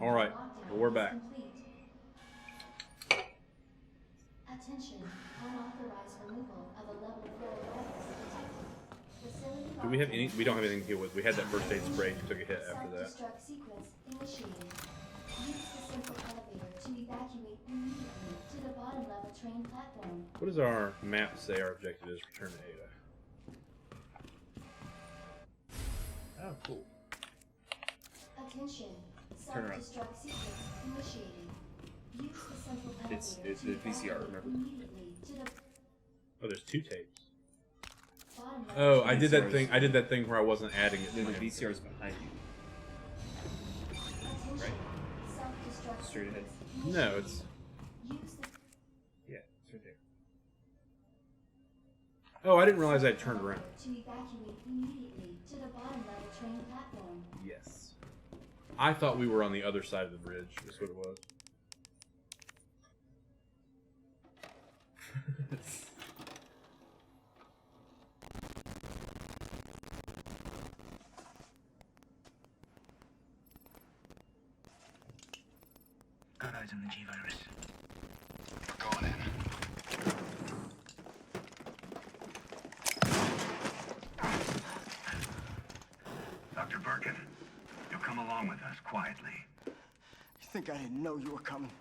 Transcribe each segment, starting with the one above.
All right, we're back. Attention, unauthorized removal of a level 4 virus detected. Facility Do we have any? We don't have anything to deal with. We had that first aid spray. You took a hit after that. Self-destruct sequence initiated. Use the central elevator to evacuate immediately to the bottom level train platform. What does our map say our objective is? Return to Ada. Oh, cool. Attention, Turn around. self-destruct sequence initiated. Use the central elevator It's to the VCR, evacuate remember? immediately to the Oh, there's 2 tapes. bottom level Oh, train I did that thing. I did that thing where I wasn't adding it. To Then my the VCR is behind you. Attention, Right. self-destruct Straight ahead. sequence No, it's. Use the Yeah, it's right there. Oh, I didn't realize I turned around. to evacuate immediately to the bottom level train platform. Yes. I thought we were on the other side of the bridge. That's what it was. Got eyes on the G-Virus. We're going in. Dr. Birkin, you'll come along with us quietly. You think I didn't know you were coming?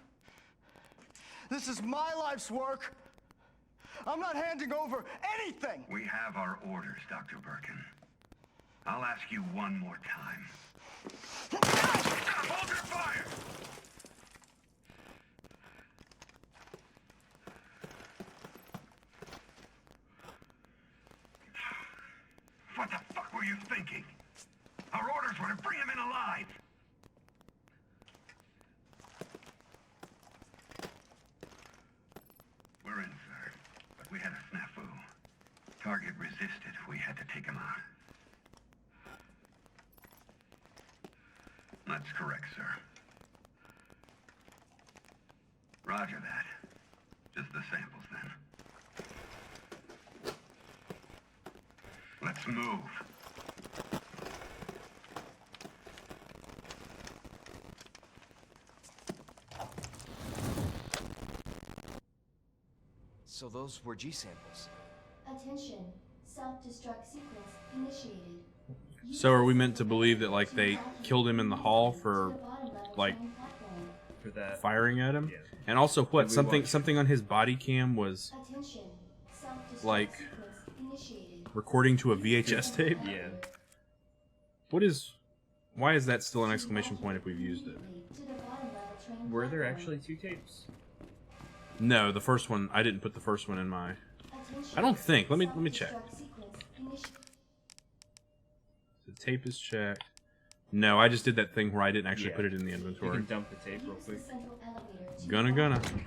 This is my life's work. I'm not handing over anything. We have our orders, Dr. Birkin. I'll ask you one more time. Hold your fire! What the fuck were you thinking? Our orders were to bring him in alive. We're in, sir. But we had a snafu. Target resisted. We had to take him out. That's correct, sir. Roger that. Just the samples, then. Let's move. So those were G samples. Attention, self-destruct sequence initiated. So are we meant to believe that like they killed him in the hall for like For that. firing at him? Yeah. And also what? Did we Something watch- something on his body cam was Attention, self-destruct Like- sequence initiated. recording to a VHS tape? Yeah. What is why is that still an exclamation point if we've used it? To the bottom level train Were there platform. actually 2 tapes? No, the first one I didn't put the first one in my Attention, I don't think. Let me check. self-destruct sequence initiated. The tape is checked. No, I just did that thing where I didn't actually Yeah. put it in the You inventory. can dump the tape real Use the quick. central elevator to Gonna. evacuate.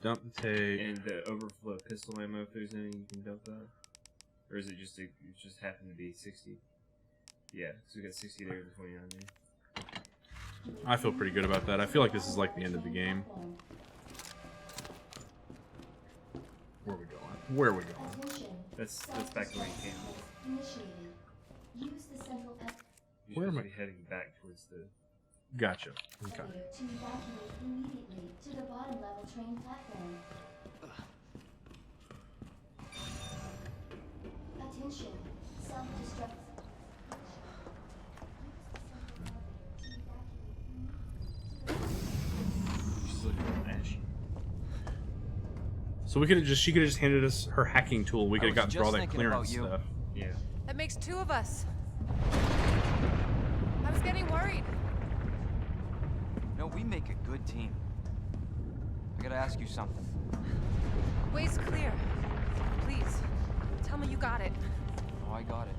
Dump the tape. And the overflow pistol ammo, if there's any, you can dump that. Or is it just it just happened to be 60? Yeah, so we got 60 there and 29 there. I feel pretty good about that. I feel like this is like the end of the game. Where are we going? Where are we going? Attention, That's back where you came. initiated. Use the central You're Where am supposed I? to be heading back towards the. Gotcha. Okay. elevator to evacuate immediately to the bottom level train platform. Attention, self-destruct. She's looking ashy. So we could have just she could have just handed us her hacking tool. We could have I gotten was through all just that thinking about clearance you. stuff. Yeah. That makes 2 of us. I was getting worried. No, we make a good team. I gotta ask you something. Way's clear. Please, tell me you got it. Oh, I got it.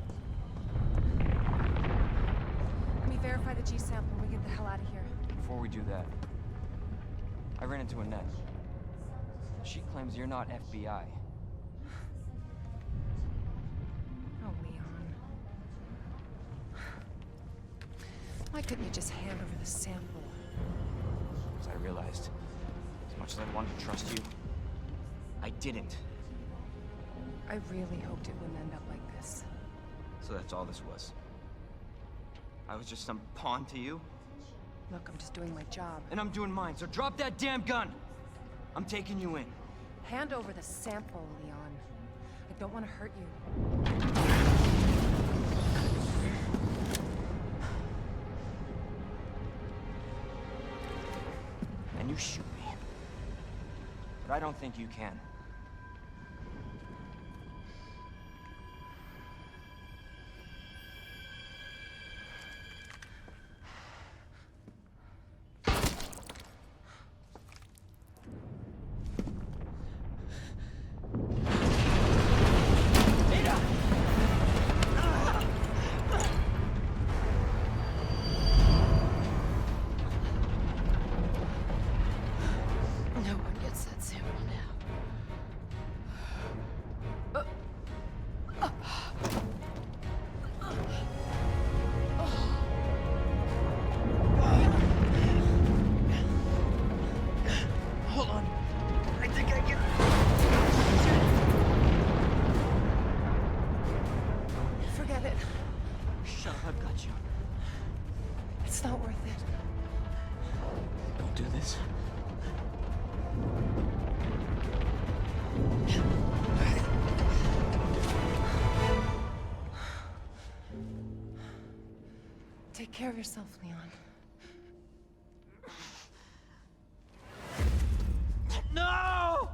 Let me verify the G sample and we get the hell out of here. Before we do that, I ran into Annette. She claims you're not FBI. Oh, Leon. Why couldn't you just hand over the sample? As I realized, as much as I wanted to trust you, I didn't. I really hoped it wouldn't end up like this. So that's all this was. I was just some pawn to you, Look, I'm just doing my job. and I'm doing mine, so drop that damn gun! I'm taking you in. Hand over the sample, Leon. I don't want to hurt you. And you shoot me. But I don't think you can. No one gets that sample now. Hold on. I think I can. Forget it. Shut up, I've got you. It's not worth it. Don't do this. Take care of yourself, Leon. No!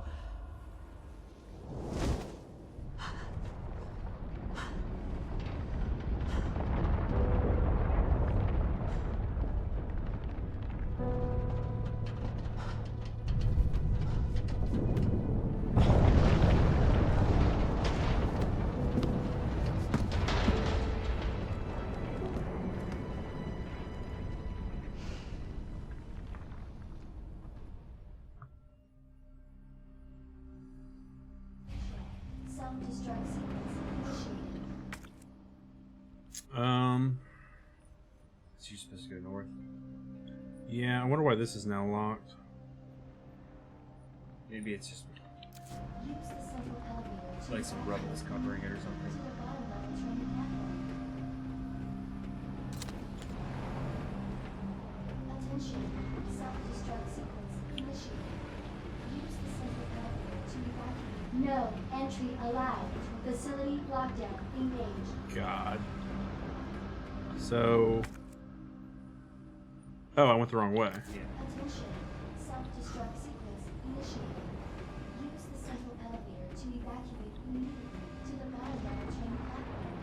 Self-destruct sequence initiated. So you're supposed to go north. Yeah, I wonder why this is now locked. Maybe it's just Use the central elevator to like some rubble is covering it or to something. the bottom level train platform. Attention, self-destruct sequence initiated. Use the central elevator to evacuate. No entry allowed. Facility lockdown engaged. God. So. Oh, I went the wrong way. Yeah. Attention, self-destruct sequence initiated. Use the central elevator to evacuate immediately to the bottom level train platform.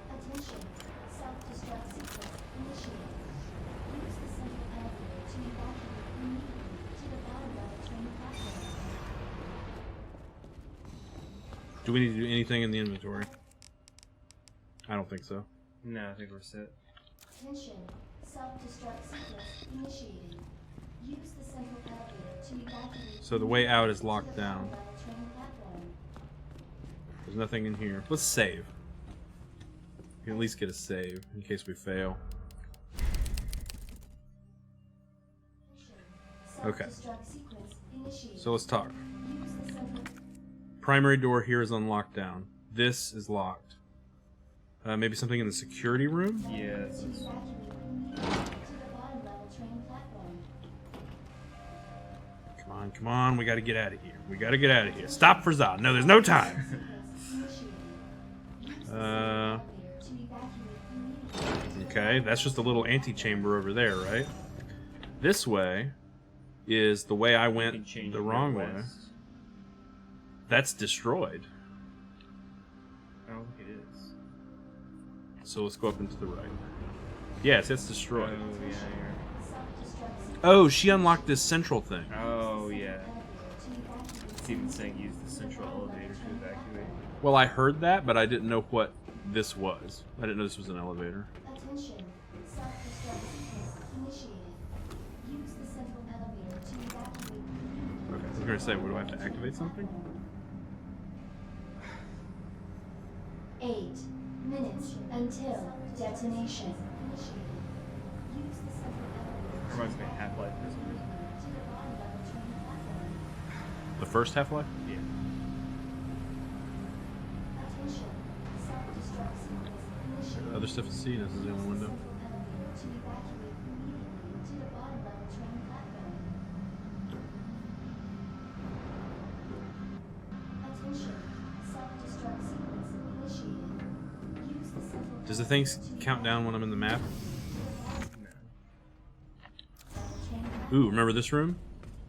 Attention, self-destruct sequence initiated. Use the central elevator to evacuate immediately to the bottom level train platform. Do we need to do anything in the inventory? I don't think so. No, I think we're set. Attention, self-destruct sequence initiated. Use the central elevator to evacuate. So the way out is to locked the bottom down. level train platform. There's nothing in here. Let's save. We can at least get a save in case we fail. Okay. Self-destruct sequence initiated. So let's talk. Use the central Primary door here is on lockdown. This is locked. Maybe something in the security room? Yeah, that's to evacuate immediately to the bottom level train platform. Come on, come on. We gotta get out of here. We gotta get out of here. Stop for Zod. No, there's no time. Sequence initiated. Use the elevator to evacuate immediately. Okay, that's just a little antechamber over there, right? This way is the way I You can went change the it wrong way. west. That's destroyed. I don't think it is. So let's go up and to the right. Yes, it's Oh, destroyed. yeah, Self-destruct sequence Oh, she unlocked this central thing. you're... Oh, yeah. elevator to evacuate. It's even saying use the central elevator to evacuate. Well, I heard that, but I didn't know what this was. I didn't know this was an elevator. Attention, self-destruct sequence initiated. Use the central elevator to evacuate immediately. Okay, I was gonna say, what do I have to activate something? 8 minutes until detonation. Initiated. Use the central elevator Reminds me of Half-Life for some reason. to the bottom level train platform. The first Half-Life? Yeah. Attention, other stuff to see? This is the only window. To evacuate immediately to the bottom level train platform. Attention. Self-destruct sequence initiated. Use the central Does the thing count down when I'm in the map? train Ooh, remember this room?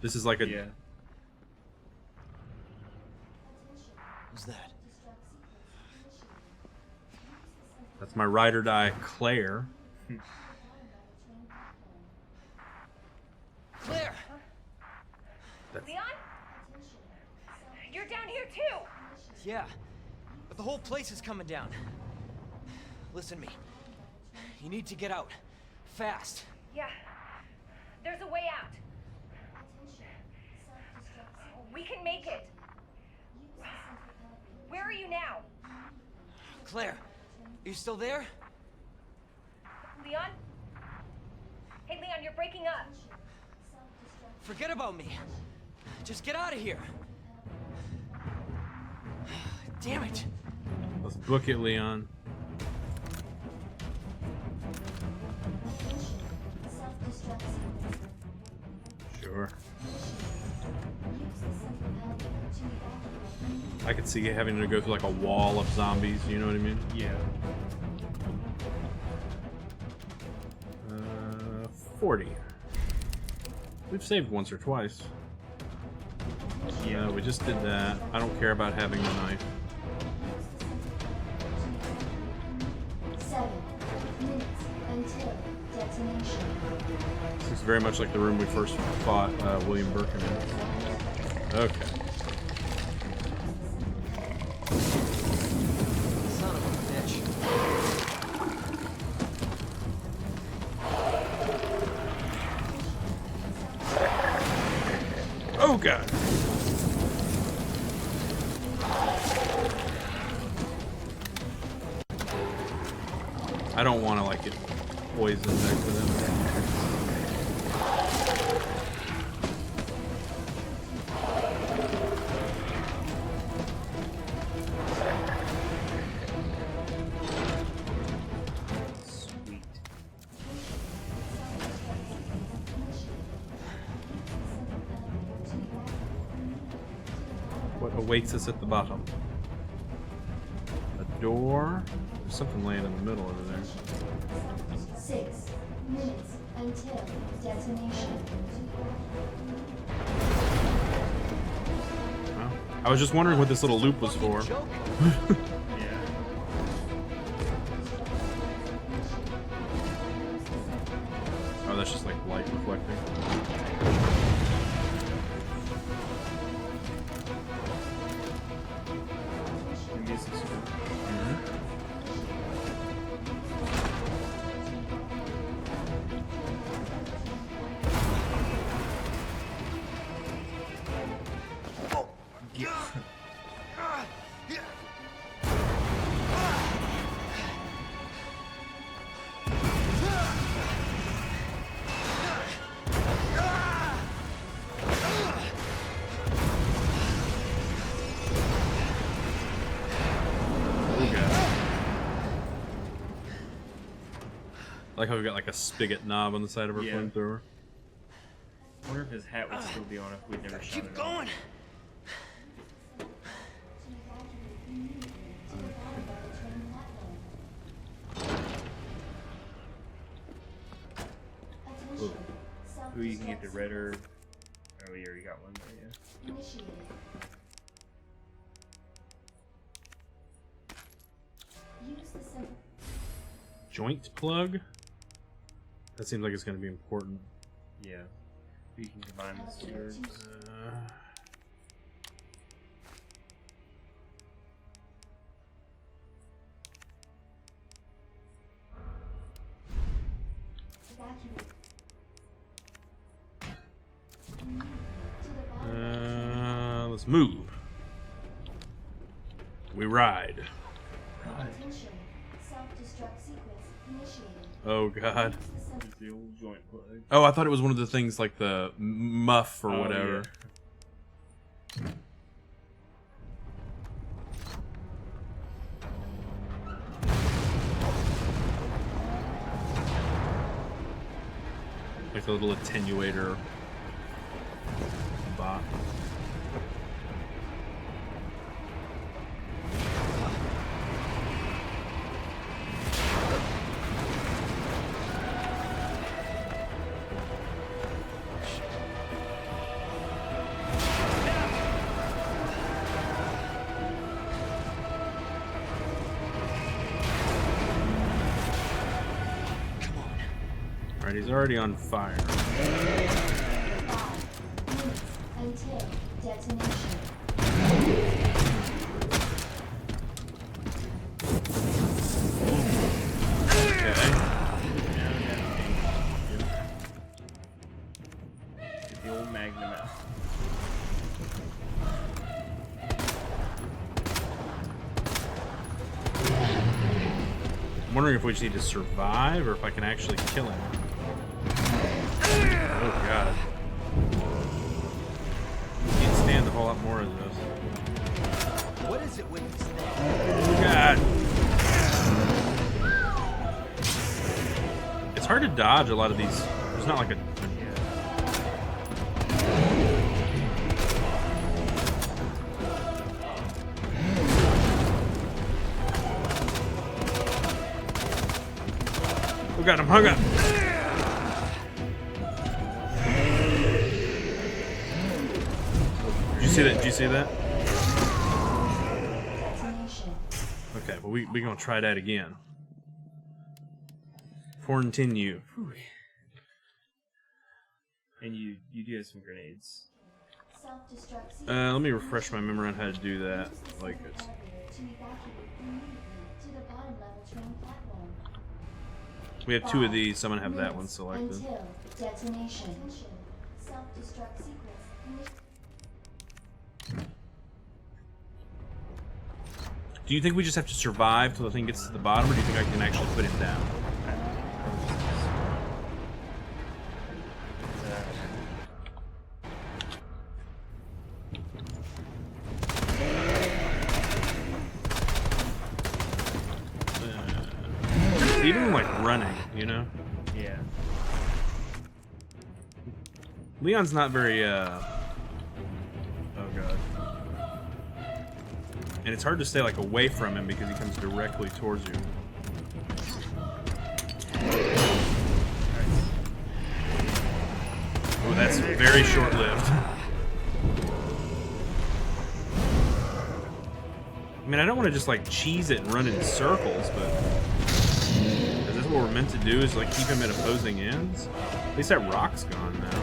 This is like a... Yeah. Who's that? That's my ride or die, Claire. Claire! Leon? You're down here too! Yeah, but the whole place is coming down. Listen to me. You need to get out. Fast. Yeah. There's a way out. We can make it. Where are you now? Claire, are you still there? Leon? Hey, Leon, you're breaking up. Forget about me. Just get out of here. Damn it. Let's book it, Leon. Self-destruct sequence. Sure. Use the central elevator to evacuate. I could see having to go through like a wall of zombies, you know what I mean? Yeah. 40. We've saved once or twice. Yeah, we just did that. I don't care about having the knife. 7 minutes until detonation. This is very much like the room we first fought William Birkin in. Okay. Son of a bitch. Oh god. I don't want to like get poisoned next to them. Sweet. What awaits us at the bottom? A door? There's something laying in the middle over there. 6 minutes until detonation. Well, I was just wondering what this little loop was for. Joke? Yeah. Oh, that's just like light reflecting. The music's good. I like how we got like a spigot knob on the side of our Yeah. flamethrower. I wonder if his hat would still be on if we'd never shot Keep it off. going. Ooh. Who you can get the redder. Oh, we already got one there, yeah. Initiated. Use the central. Joint plug? That seems like it's going to be important. Yeah. You can combine the swords. Evacuate. To the bottom. Let's move. We ride. Attention. Self-destruct sequence initiated. Oh god. Use the central. It's the old joint plug. Oh, I thought it was one of the things like the muff or Oh, whatever. yeah. Like the little attenuator bot. Alright, he's already on fire. 5 minutes until detonation. Okay. Get the old Magnum out. I'm wondering if we just need to survive or if I can actually kill him. Oh god. Can't stand a whole lot more of this. What is it with this thing? Oh god. It's hard to dodge a lot of these. There's not like a Oh god, I'm hung up. Did you see that? Did you see that? Detonation. Okay, well we gonna try that again. Continue. And you do have some grenades. Self-destruct Let me refresh my memory on how to do that. Use the Like central it's elevator to evacuate immediately to the bottom level train platform. we have two of these, so I'm gonna have that one selected. Until detonation. Self-destruct sequence. Do you think we just have to survive till the thing gets to the bottom, or do you think I can actually put it down? Even like running, you know? Yeah. Leon's not very, oh god. And it's hard to stay like away from him because he comes directly towards you. Oh, that's very short-lived. I mean, I don't want to just like cheese it and run in circles, but is this what we're meant to do? Is like keep him at opposing ends? At least that rock's gone now.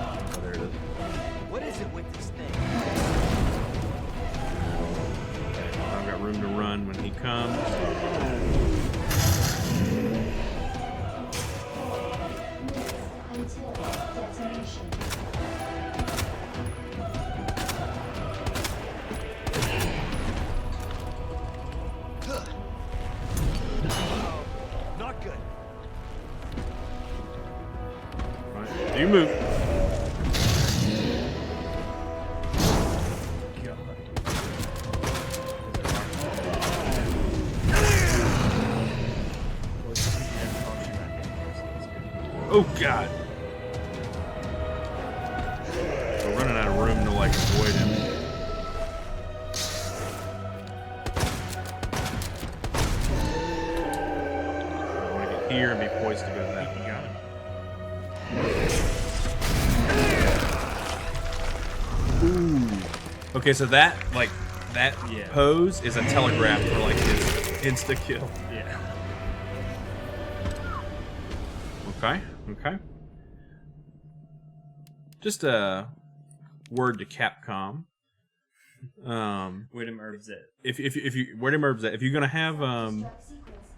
Oh, there it is. What is it with this thing? I've got room to run when he comes. 4 minutes until detonation. Not good. Right. Do you move? Oh god. We're running out of room to like avoid him. I want to get here and be poised to go to that. You got it. Ooh. Okay, so that like that Yeah. pose is a telegraph for like his insta kill. Yeah. Okay, okay. Just a word to Capcom. Wait a herbs it. If you where do herbs at? If you're gonna have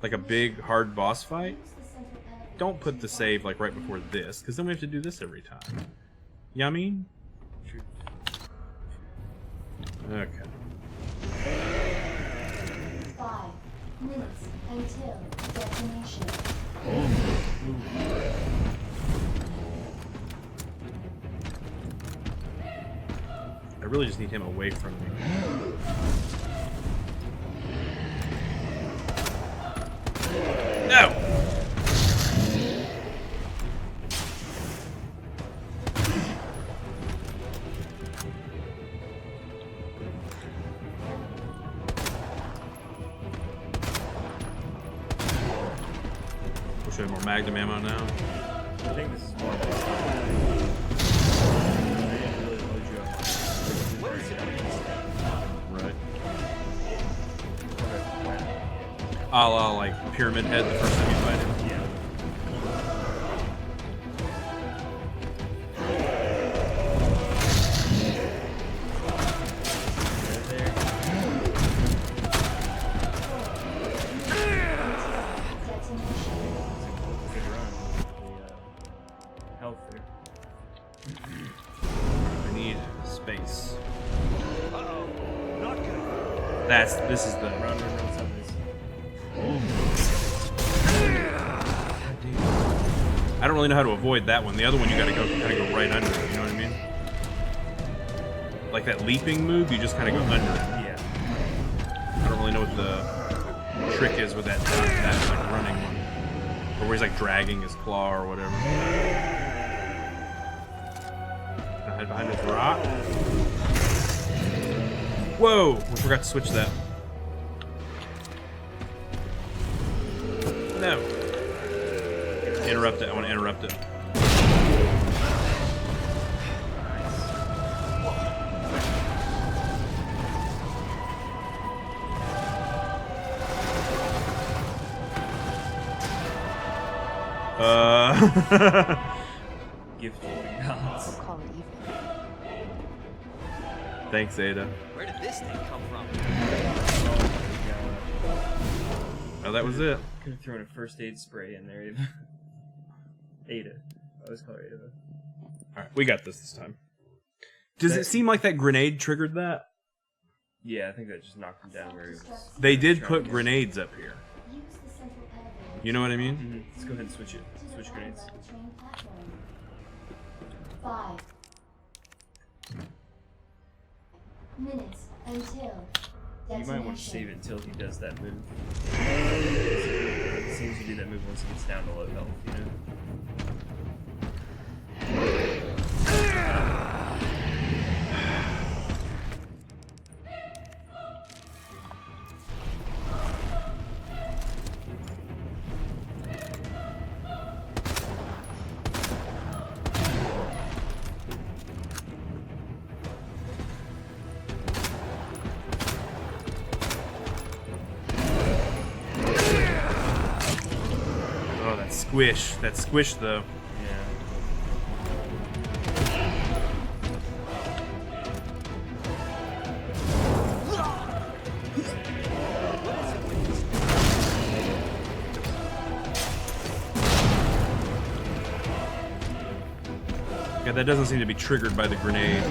like a big hard boss fight, don't put the save like right before this, because then we have to do this every time. You know what I mean? Okay. 5 minutes until detonation. I really just need him away from me. No! Should have more magnum ammo now. I think this is more of a really load you up. What is it? Right. A la like Pyramid Head the first time you fight him. Yeah. I need space. Uh-oh. Not good. This is the Run, something. I don't really know how to avoid that one. The other one you gotta go right under it, you know what I mean? Like that leaping move, you just kinda go under it. Yeah. I don't really know what the trick is with that like running one. Or where he's like dragging his claw or whatever. Can I hide behind this rock? Whoa! We forgot to switch that. No. Interrupt it. I want to interrupt it. Gift for the gods. We'll call it even. Thanks, Ada. Where did this thing come from? Oh, that was it. Could have thrown a first aid spray in there, Ava. Ada. I always call her Ava. Alright, we got this time. Does it seem like that grenade triggered that? Yeah, I think that just knocked him down where he was. They did put grenades up here. Use the central elevator. You know what I mean? Mm-hmm. Let's go ahead and switch it. Switch grenades. 5 minutes until You might want to detonation. save it until he does that move. It seems to do that move once he gets down to low health, you know? Oh, that squish though. Yeah. Yeah, that doesn't seem to be triggered by the grenade.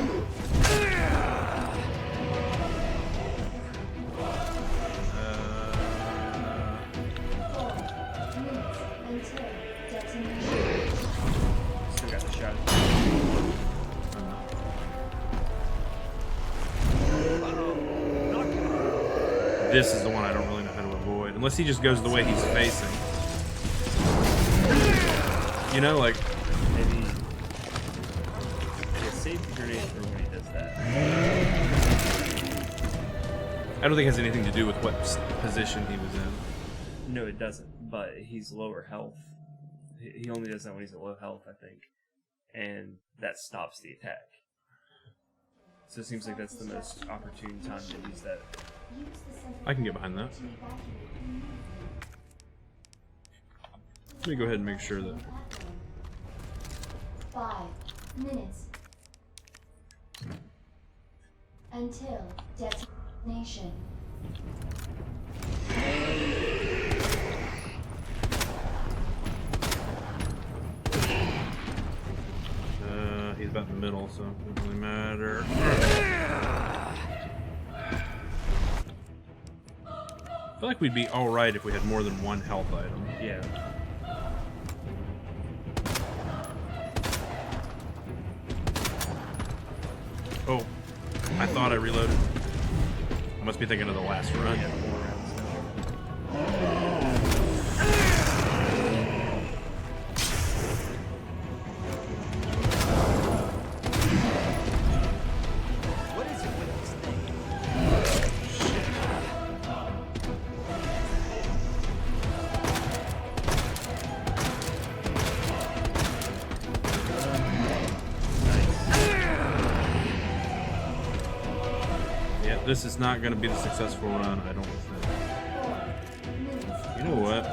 4 minutes until detonation. Still got the shot. This is the one I don't really know how to avoid. Unless he just goes the way he's facing. You know, like... Maybe. Yeah, save the grenade for when he does that. I don't think it has anything to do with what position he was in. No, it doesn't, but he's lower health. He only does that when he's at low health, I think. And that stops the attack. So it seems like that's the most opportune time to use that. Use the central I can get behind that. to evacuate. Let me go ahead and make sure that... 5 minutes until detonation. He's about in the middle, so it doesn't really matter. I feel like we'd be alright if we had more than one health item. Yeah. Oh, I thought I reloaded. I must be thinking of the last run. Yeah, 4 rounds now. What is it with this thing? Yeah, this is not going to be the successful run, I don't think. 4 minutes. You know what?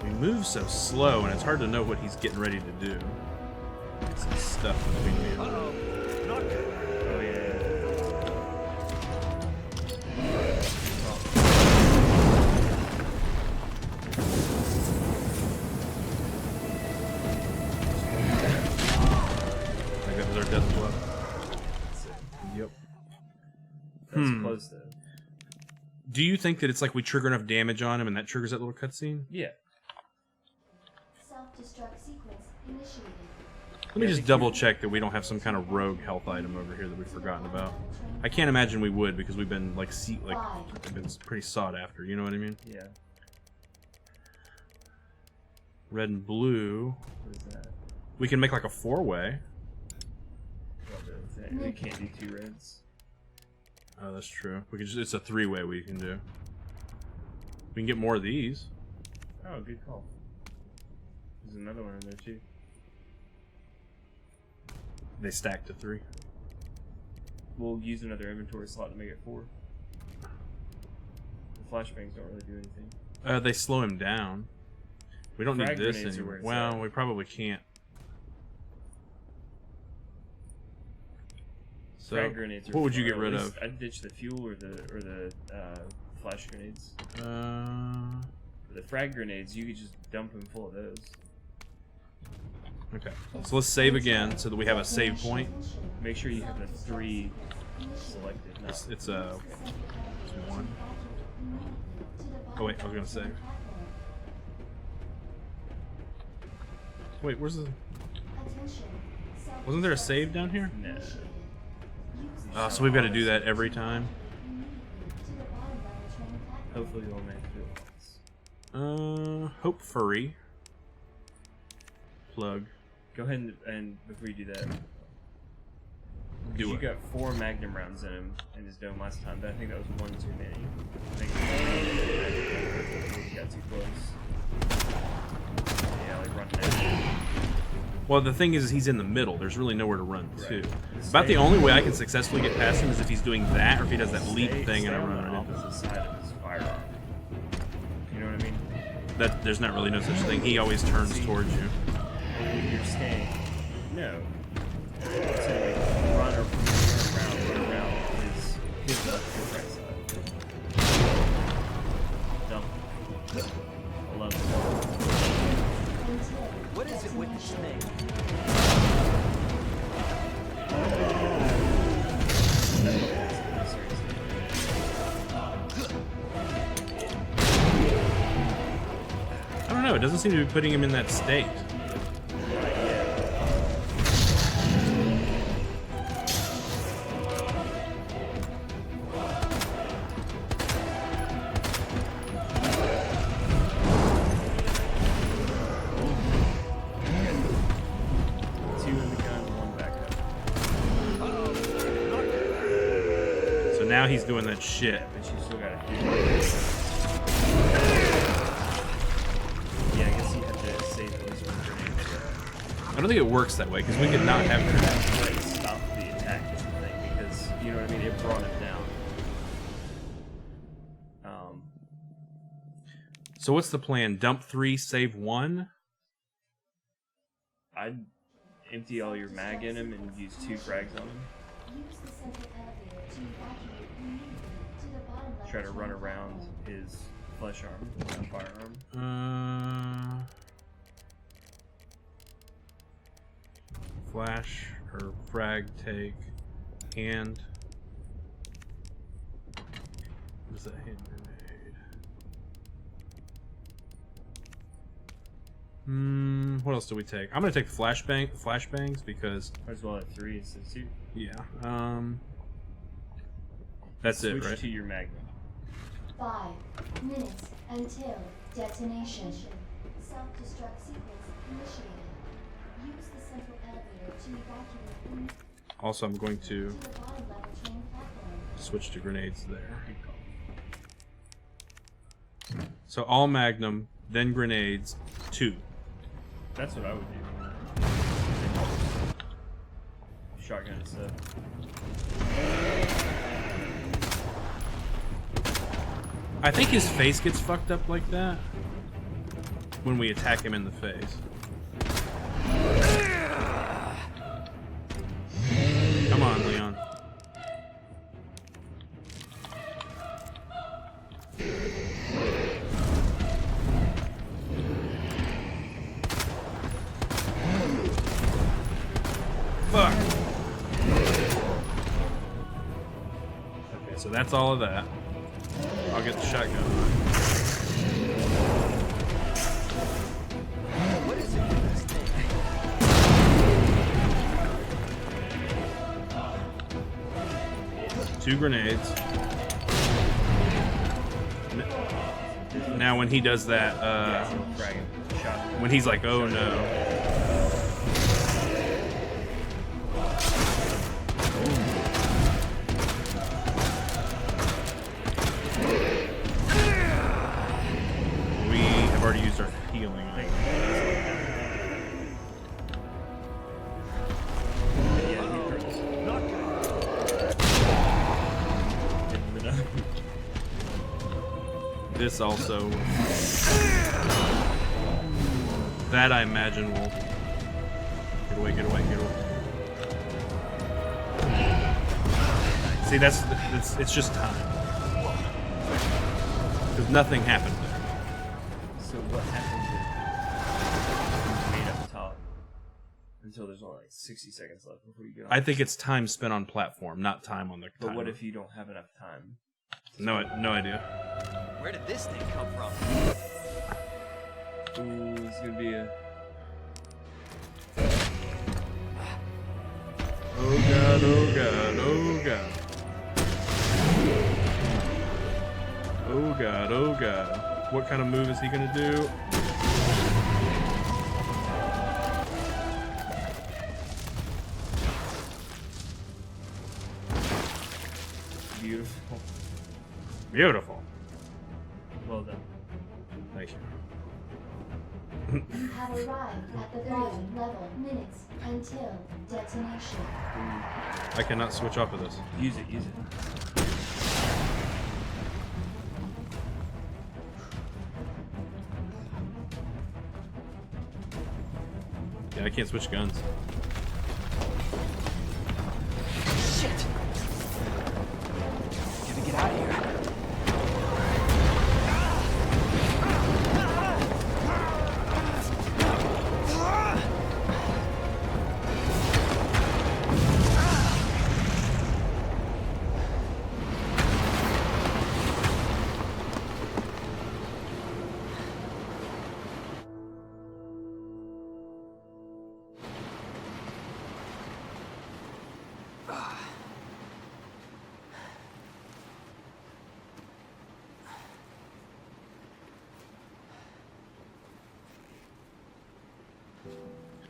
We move so slow, and it's hard to know what he's getting ready to do. Some stuff between me and him. Oh yeah. I think that was our death blow. Yep. That's close though. Do you think that it's like we trigger enough damage on him and that triggers that little cutscene? Yeah. Self-destruct sequence initiated. Let me just double check that we don't have some kind of rogue health item over here that we've forgotten about. I can't imagine we would because we've been like we've been pretty sought after. You know what I mean? Yeah. Red and blue. What is that? We can make like a 4-way. We can't do 2 reds. Oh, that's true. We can just—it's a 3-way we can do. We can get more of these. Oh, good call. There's another one in there too. They stack to 3. We'll use another inventory slot to make it 4. The flashbangs don't really do anything. They slow him down. We don't Frag need this grenades are anymore. where it's Well, at. we probably can't. So, Frag grenades are what would you fun. get rid At least of? I'd ditch the fuel or the flash grenades. The frag grenades, you could just dump them full of those. Okay. So let's save again so that we have a save point. Make sure you have the 3 selected. No. It's 1. Oh wait, I was gonna save. Wait, where's the? Wasn't there a save down here? No. So we've got to do that every time. Hopefully you'll only have to do it once. Hope furry. Plug. Go ahead and before you do that, Do you it. got 4 magnum rounds in him in his dome last time, but I think that was 1 too many. I think you got too close. Yeah, like running out. Well, the thing is he's in the middle. There's really nowhere to run to. Right. About the only way I can successfully get past him is if he's doing that, or if he does that leap thing and I on run the right into him. opposite side of his firearm. You know what I mean? That there's not really no such thing. He always turns towards you. You're staying. No. So run around his left and right side. Dump. 11. What is it with this thing? I don't know. It doesn't seem to be putting him in that state. Now he's doing that shit. But you still gotta do it. Yeah, I guess you have to save at least 1 grenade. I don't think it works that way because we could not have grenades. Like, stop the attack is the thing, because you know what I mean. It brought him down. So what's the plan? Dump 3, save 1. I'd empty all your mag in him and use 2 frags on him. Use the central elevator to evacuate immediately to the bottom level. Try to run around his flesh arm, firearm. Flash or frag take hand. What is that hand grenade? What else do we take? I'm gonna take flashbangs because Might as well have 3 instead of 2. yeah. That's Switch it, right? to your magnum. 5 minutes until detonation. Self-destruct sequence initiated. Use the central elevator to evacuate immediately Also, I'm going to to the bottom level train platform. switch to grenades there. So all magnum, then grenades, 2. That's what I would do. shotgun and stuff. I think his face gets fucked up like that when we attack him in the face. Come on, Leon. Fuck. Okay, so that's all of that. I'll get the shotgun. What is it with this thing? 2 grenades. Now when he does that, when he's like, oh no. We have already used our healing. This also, that I imagine will get away. See, it's just time because nothing happened there. So what happened to made up top until there's only like 60 seconds left before you get on? I think it's time spent on platform, not time on the. But what timer. if you don't have enough time? No idea. Where did this thing come from? Ooh, it's gonna be a. Oh god, oh god, oh god. Oh god, oh god. What kind of move is he gonna do? Beautiful. Beautiful. Well done. Thank you. You have arrived at the bottom level minutes until detonation. I cannot switch off of this. Use it. Yeah, I can't switch guns. Shit! Gotta get out of here.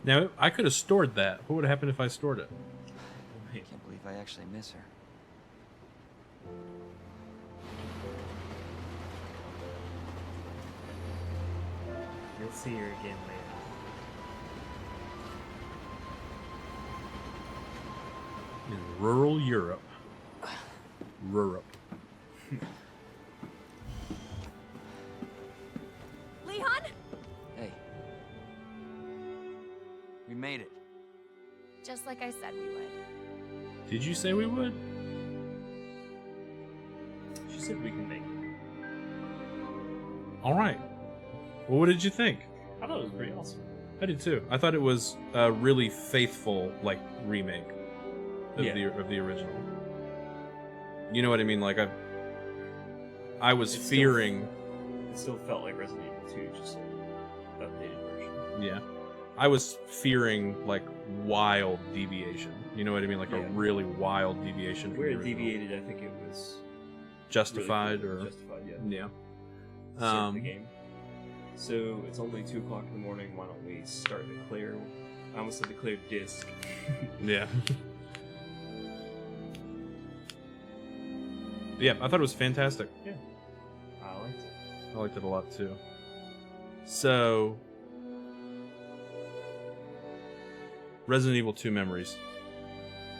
Now, I could have stored that. What would have happened if I stored it? I can't believe I actually miss her. You'll see her again later. In rural Europe. Leon? Hey. We made it. Just like I said we would. Did you say we would? She said we can make it. Alright. Well, what did you think? I thought it was pretty awesome. I did too. I thought it was a really faithful, like, remake of Yeah. the original. You know what I mean? Like, I was It fearing... still felt like Resident Evil 2, just an updated version. Yeah. I was fearing, like, wild deviation. You know what I mean? Like, Yeah. a really wild deviation from Where the it original. deviated, I think it was Justified really cool. or... Justified, yeah. Yeah. Start the game. So it's only 2 o'clock in the morning. Why don't we start the clear? I almost said the clear disc. Yeah. Yeah, I thought it was fantastic. Yeah, I liked it. I liked it a lot too. So, Resident Evil 2 memories.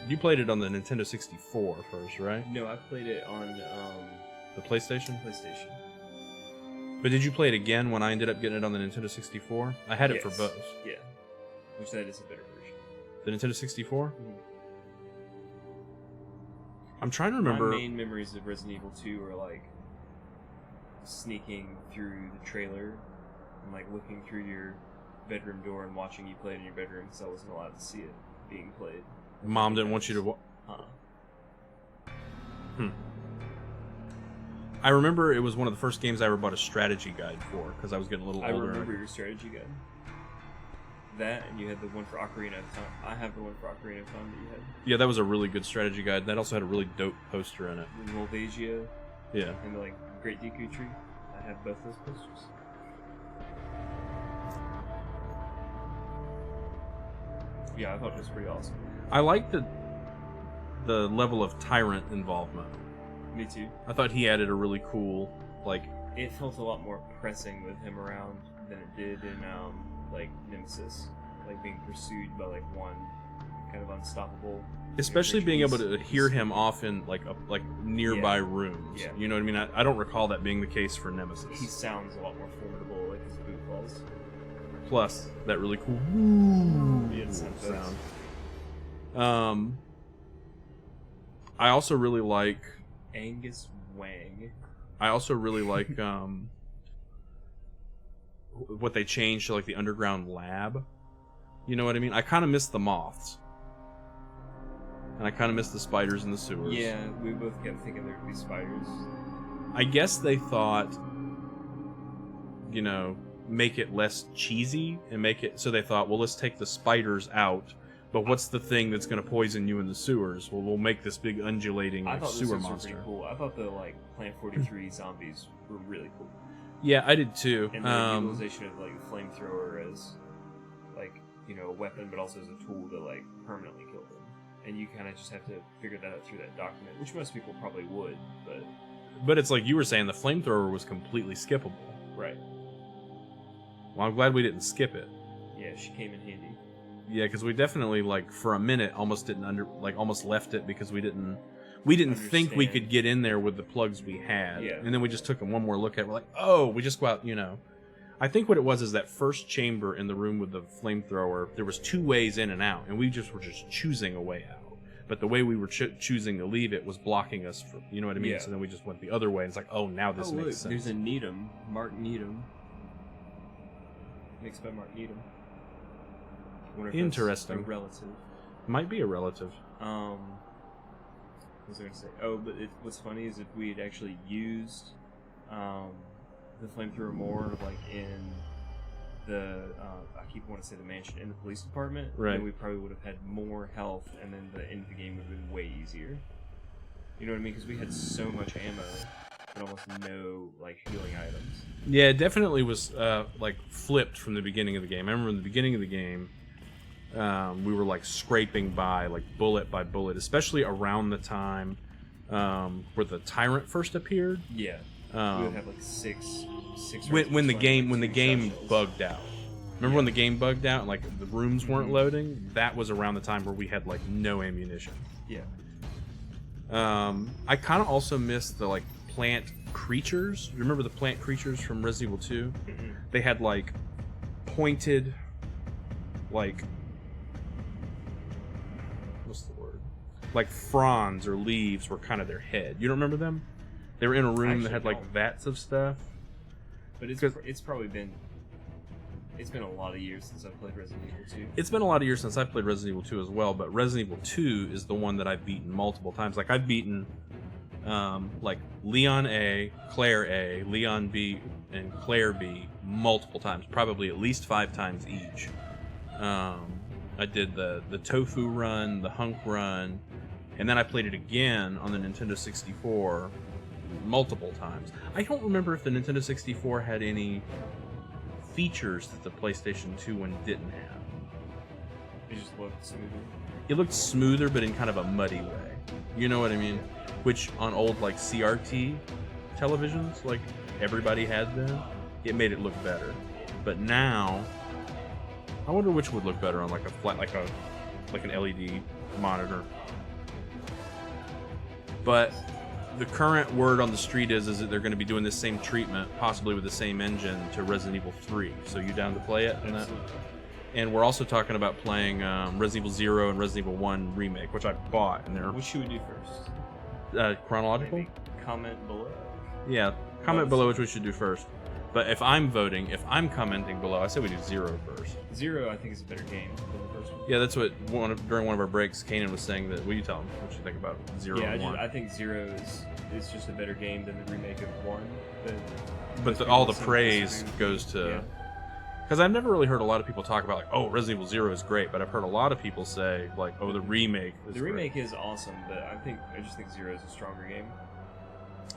You played it on the Nintendo 64 first, right? No, I played it on The PlayStation? PlayStation. But did you play it again when I ended up getting it on the Nintendo 64? I had it for Yes. both. Yeah. Which that is a better version. The Nintendo 64? Mhm. I'm trying to remember. My main memories of Resident Evil 2 are like sneaking through the trailer and like looking through your bedroom door and watching you play it in your bedroom because I wasn't allowed to see it being played. Mom didn't want you to. I remember it was one of the first games I ever bought a strategy guide for because I was getting a little I older. remember your strategy guide. That, and you had the one for Ocarina of Time. I have the one for Ocarina of Time that you had. Yeah, that was a really good strategy guide. That also had a really dope poster in it. The Ulvsblakk Yeah. and the like Great Deku Tree. I have both those posters. Yeah, I thought it was pretty awesome. I liked the level of tyrant involvement. Me too. I thought he added a really cool, like, It felt a lot more pressing with him around than it did in like Nemesis, like being pursued by like one kind of unstoppable. especially being able to He's- hear him off in like nearby Yeah. rooms. Yeah. You know what I mean? I don't recall that being the case for Nemesis. He sounds a lot more formidable, like his boot falls. Plus that really cool Yeah, it sounds sound. I also really like. Angus Wang. I also really like what they changed to like the underground lab. You know what I mean? I kind of miss the moths, and I kind of miss the spiders in the sewers. Yeah, we both kept thinking there'd be spiders. I guess they thought, you know, make it less cheesy and make it so they thought, well, let's take the spiders out. But what's the thing that's going to poison you in the sewers? Well, we'll make this big undulating I thought sewer this was monster. pretty cool. I thought the like Plant 43 zombies were really cool. Yeah, I did too. And the utilization of like the flamethrower as like, you know, a weapon, but also as a tool to like permanently kill them. And you kind of just have to figure that out through that document, which most people probably would, But it's like you were saying, the flamethrower was completely skippable. right. Well, I'm glad we didn't skip it. Yeah, she came in handy. Yeah, because we definitely, like, for a minute, almost didn't almost left it because we didn't think we Understand. could get in there with the plugs we had. Yeah. And then we just took one more look at it. We're like, oh, we just go out, you know. I think what it was is that first chamber in the room with the flamethrower, there was 2 ways in and out, and we just were just choosing a way out. But the way we were choosing to leave it was blocking us from, you know what I mean? Yeah. So then we just went the other way, and it's like, oh, now this makes sense. There's a Needham. Mark Needham. Mixed by Mark Needham. Wonder if that's Interesting. a relative. Might be a relative. What was I going to say? Oh, but what's funny is if we had actually used the flamethrower more, like in the I keep wanting to say the mansion in the police department, Right. then we probably would have had more health, and then the end of the game would have been way easier. You know what I mean? Because we had so much ammo, but almost no like healing items. Yeah, it definitely was like flipped from the beginning of the game. I remember in the beginning of the game, we were like scraping by, like bullet by bullet, especially around the time where the tyrant first appeared. Yeah, we would have like six. When the game specials. bugged out. Remember when the game bugged out and like the rooms weren't loading? That was around the time where we had like no ammunition. Yeah. I kind of also missed the like plant creatures. Remember the plant creatures from Resident Evil 2? They had like pointed, like, what's the word? Like fronds or leaves were kind of their head. You don't remember them? They were in a room that Actually had like don't. vats of stuff. But it's probably been a lot of years since I've played Resident Evil 2. It's been a lot of years since I've played Resident Evil 2 as well, but Resident Evil 2 is the one that I've beaten multiple times. Like I've beaten like Leon A, Claire A, Leon B, and Claire B multiple times, probably at least 5 times each. I did the tofu run, the hunk run, and then I played it again on the Nintendo 64 multiple times. I don't remember if the Nintendo 64 had any features that the PlayStation 2 one didn't have. It just looked smoother. It looked smoother, but in kind of a muddy way. You know what I mean? Which on old like CRT televisions, like everybody had them, it made it look better. But now, I wonder which would look better on like a flat, like a like an LED monitor. But the current word on the street is that they're going to be doing this same treatment, possibly with the same engine, to Resident Evil 3. So you down to play it? And we're also talking about playing Resident Evil 0 and Resident Evil 1 Remake, which I bought. And they're What should we do first? chronological. Maybe comment below. Yeah, comment below which we should do first. But if I'm voting, if I'm commenting below, I say we do 0 first. 0, I think, is a better game than the first one. Yeah, that's what during one of our breaks, Cainan was saying that. Will you tell him what you think about 0 Yeah, and 1? I think 0 is just a better game than the remake of 1. But all the praise goes to... Because I've never really heard a lot of people talk about, like, oh, Resident Evil 0 is great, but I've heard a lot of people say, like, oh, the remake is The remake is awesome, but I just think 0 is a stronger game.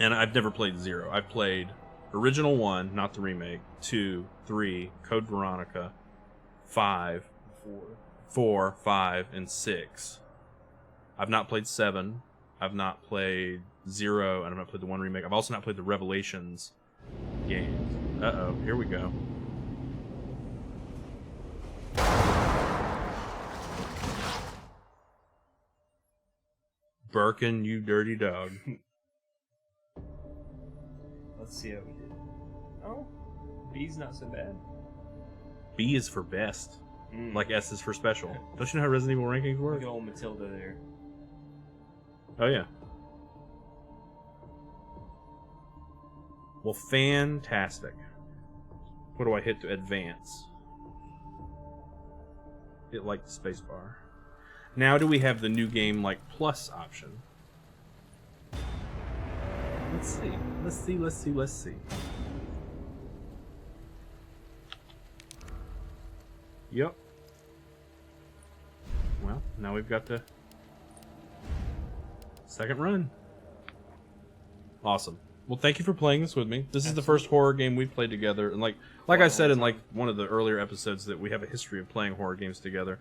And I've never played 0. I've played original 1, not the remake, 2, 3, Code Veronica, 5, 4, 5, and 6. I've not played 7. I've not played 0, and I've not played the 1 remake. I've also not played the Revelations games. Uh-oh, here we go. Birkin, you dirty dog. Let's see how we did. Oh, B's not so bad. B is for best. Like S is for special. Don't you know how Resident Evil rankings work? Look at old Matilda there. Oh, yeah. Well, fantastic. What do I hit to advance? Hit like the spacebar. Now do we have the new game like plus option? Let's see. Let's see, let's see, let's see. Yep. Well, now we've got the second run. Awesome. Well, thank you for playing this with me. This is the first horror game we've played together, and like I said in like one of the earlier episodes, that we have a history of playing horror games together.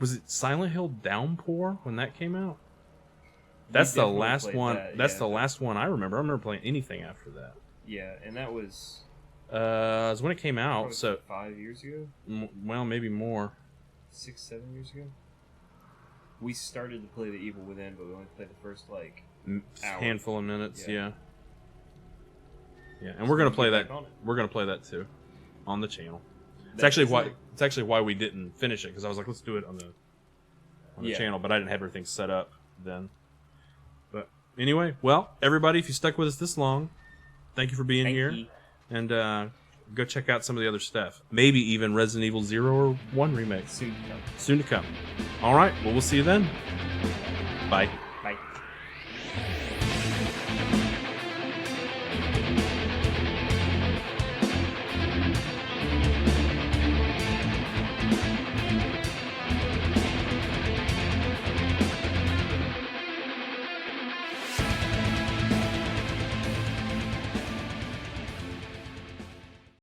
Was it Silent Hill Downpour when that came out? That's the last one. That's the last one I remember. I remember playing anything after that. Yeah, and that was when it came out. So 5 years ago. Well, maybe more. 6, 7 years ago. We started to play The Evil Within, but we only played the first like handful of minutes. Yeah. Yeah, and we're gonna play that. We're gonna play that too, on the channel. It's actually why we didn't finish it, because I was like, let's do it on the channel, but I didn't have everything set up then. But anyway, well, everybody, if you stuck with us this long, thank you for being here, and go check out some of the other stuff. Maybe even Resident Evil 0 or 1 remake. Soon to come. Soon to come. All right, well, we'll see you then. Bye.